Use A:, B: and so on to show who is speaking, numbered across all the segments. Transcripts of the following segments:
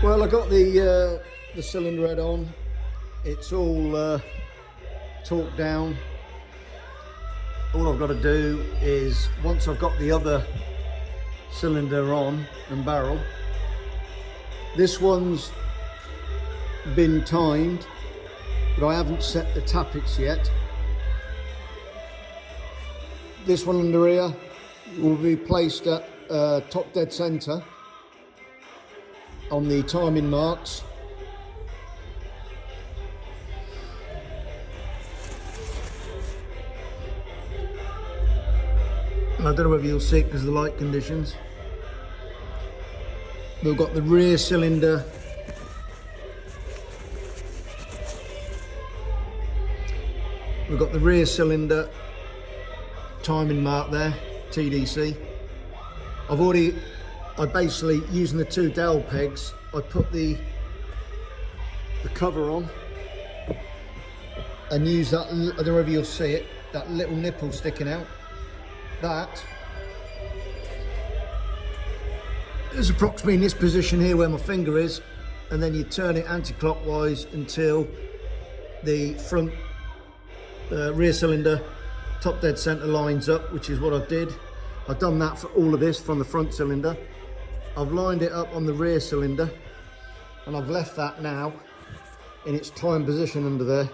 A: Well, I got the cylinder head on. It's all torqued down. All I've got to do is, once I've got the other cylinder on and barrel, this one's been timed, but I haven't set the tappets yet. This one under here will be placed at top dead center on the timing marks. I don't know whether you'll see it because of the light conditions. We've got the rear cylinder timing mark there, TDC. I basically, using the two dowel pegs, I put the cover on and use that, I don't know whether you'll see it, that little nipple sticking out. That is approximately in this position here where my finger is, and then you turn it anti-clockwise until the front rear cylinder top dead center lines up, which is what I did. I've done that for all of this from the front cylinder. I've lined it up on the rear cylinder, and I've left that now in its time position under there.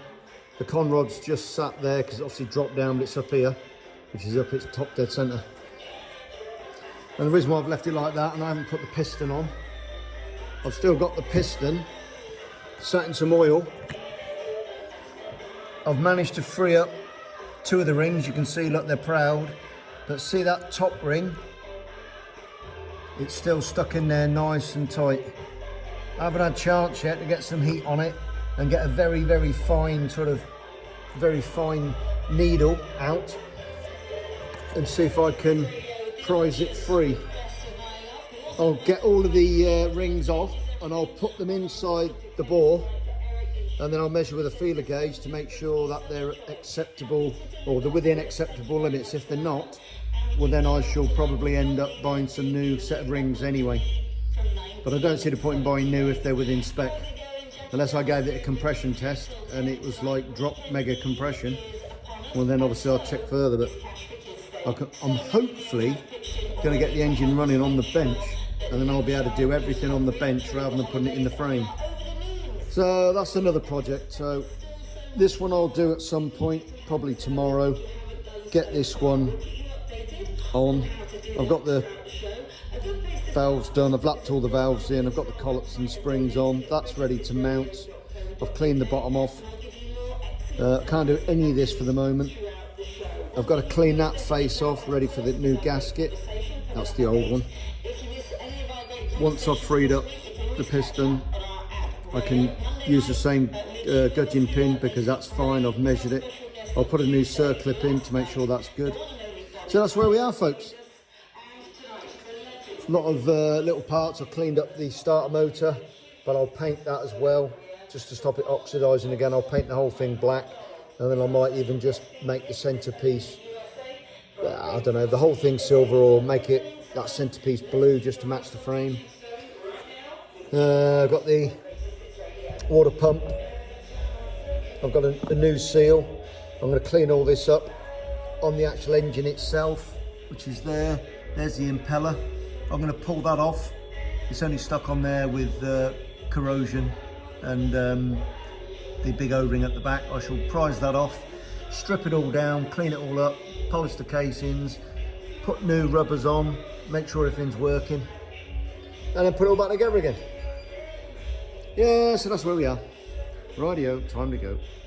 A: The con rod's just sat there because it obviously dropped down, but it's up here, which is up its top dead center. And the reason why I've left it like that, and I haven't put the piston on, I've still got the piston sat in some oil. I've managed to free up two of the rings. You can see, look, they're proud, but see that top ring? It's still stuck in there nice and tight. I haven't had a chance yet to get some heat on it and get a very, very fine needle out and see if I can prise it free. I'll get all of the rings off and I'll put them inside the bore, and then I'll measure with a feeler gauge to make sure that they're acceptable, or they're within acceptable limits. If they're not, well then I shall probably end up buying some new set of rings anyway. But I don't see the point in buying new if they're within spec, unless I gave it a compression test and it was like drop mega compression. Well then obviously I'll check further, but I'm hopefully going to get the engine running on the bench, and then I'll be able to do everything on the bench rather than putting it in the frame. So that's another project. So this one I'll do at some point, probably tomorrow. Get this one on. I've got the valves done. I've lapped all the valves in. I've got the collets and springs on. That's ready to mount. I've cleaned the bottom off. Can't do any of this for the moment. I've got to clean that face off, ready for the new gasket. That's the old one. Once I've freed up the piston, I can use the same gudgeon pin because that's fine. I've measured it. I'll put a new circlip in to make sure that's good. So that's where we are, folks. A lot of little parts. I've cleaned up the starter motor, but I'll paint that as well just to stop it oxidizing again. I'll paint the whole thing black, and then I might even just make the centerpiece, I don't know, the whole thing silver, or make it that centerpiece blue just to match the frame. I've got the water pump. I've got a new seal. I'm going to clean all this up on the actual engine itself, which is there. There's the impeller. I'm going to pull that off. It's only stuck on there with corrosion and the big O-ring at the back. I shall prise that off, strip it all down, clean it all up, polish the casings, put new rubbers on, make sure everything's working, and then put it all back together again. Yeah, so that's where we are. Rightio, time to go.